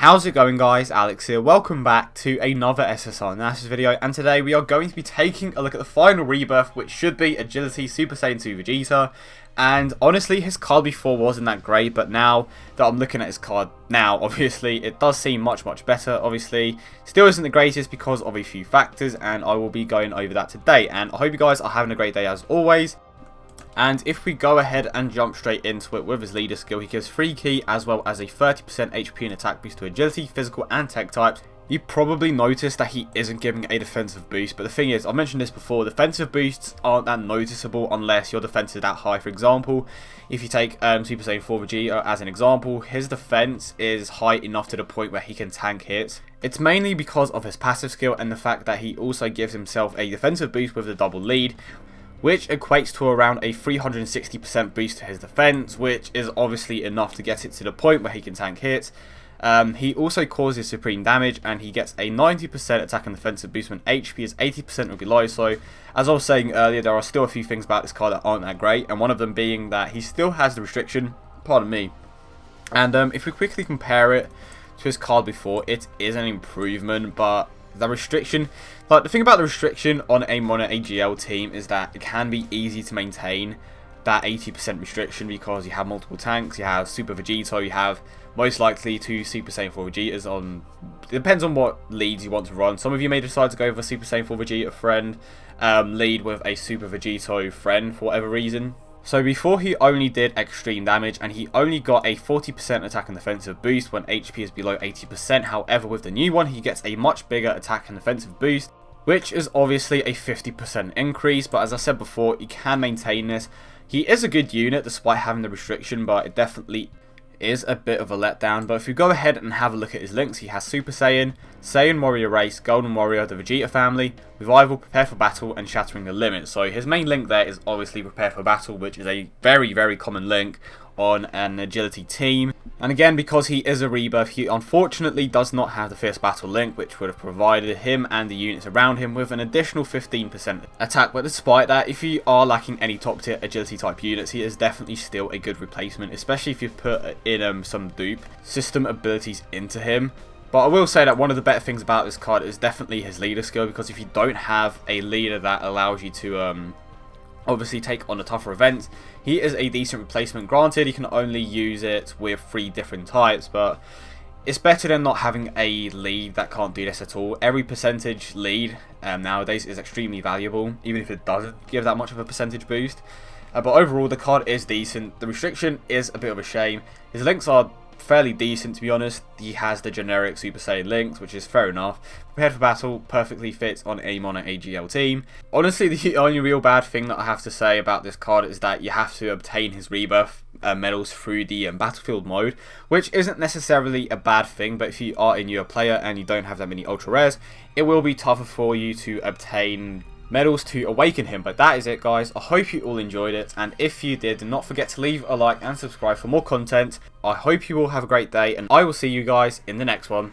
How's it going, guys? Alex here. Welcome back to another SSR Analysis video, and today we are going to be taking a look at the final rebirth, which should be Agility Super Saiyan 2 Vegeta. And honestly, his card before wasn't that great, but now that I'm looking at his card now, obviously it does seem much better. Obviously still isn't the greatest because of a few factors, and I will be going over that today. And I hope you guys are having a great day as always. And if we go ahead and jump straight into it with his leader skill, he gives free ki as well as a 30% HP and attack boost to agility, physical and tech types. You probably noticed that he isn't giving a defensive boost, but the thing is, I mentioned this before, defensive boosts aren't that noticeable unless your defense is that high. For example, if you take Super Saiyan 4 Vegeta as an example, his defense is high enough to the point where he can tank hits. It's mainly because of his passive skill and the fact that he also gives himself a defensive boost with the double lead, which equates to around a 360% boost to his defense, which is obviously enough to get it to the point where he can tank hits. He also causes supreme damage, and he gets a 90% attack and defensive boost when HP is 80% or below. So, as I was saying earlier, there are still a few things about this card that aren't that great, and one of them being that he still has the restriction, pardon me. And if we quickly compare it to his card before, it is an improvement, but the restriction, like the thing about the restriction on a mono AGL team is that it can be easy to maintain that 80% restriction because you have multiple tanks, you have Super Vegito, you have most likely two Super Saiyan 4 Vegetas on, it depends on what leads you want to run. Some of you may decide to go with a Super Saiyan 4 Vegeta friend, lead with a Super Vegito friend for whatever reason. So before he only did extreme damage and he only got a 40% attack and defensive boost when HP is below 80%. However, with the new one he gets a much bigger attack and defensive boost, which is obviously a 50% increase. But as I said before, you can maintain this. He is a good unit despite having the restriction, but it definitely is a bit of a letdown. But if you go ahead and have a look at his links, he has Super Saiyan, Saiyan Warrior Race, Golden Warrior, the Vegeta family, Revival, Prepare for Battle, and Shattering the Limit. So his main link there is obviously Prepare for Battle, which is a very common link on an agility team. And again, because he is a rebirth, he unfortunately does not have the Fierce Battle link, which would have provided him and the units around him with an additional 15% attack. But despite that, if you are lacking any top tier agility type units, he is definitely still a good replacement, especially if you put in some dupe system abilities into him. But I will say that one of the better things about this card is definitely his leader skill, because if you don't have a leader that allows you to obviously take on the tougher events, he is a decent replacement. Granted, you can only use it with 3 different types, but it's better than not having a lead that can't do this at all. Every percentage lead nowadays is extremely valuable, even if it doesn't give that much of a percentage boost. But overall, the card is decent. The restriction is a bit of a shame. His links are fairly decent, to be honest. He has the generic Super Saiyan links, which is fair enough. Prepared for Battle perfectly fits on a mono AGL team. Honestly, the only real bad thing that I have to say about this card is that you have to obtain his rebirth medals through the battlefield mode, which isn't necessarily a bad thing, but if you are a newer player and you don't have that many ultra rares, it will be tougher for you to obtain medals to awaken him. But that is it, guys. I hope you all enjoyed it, and if you did, do not forget to leave a like and subscribe for more content. I hope you all have a great day, and I will see you guys in the next one.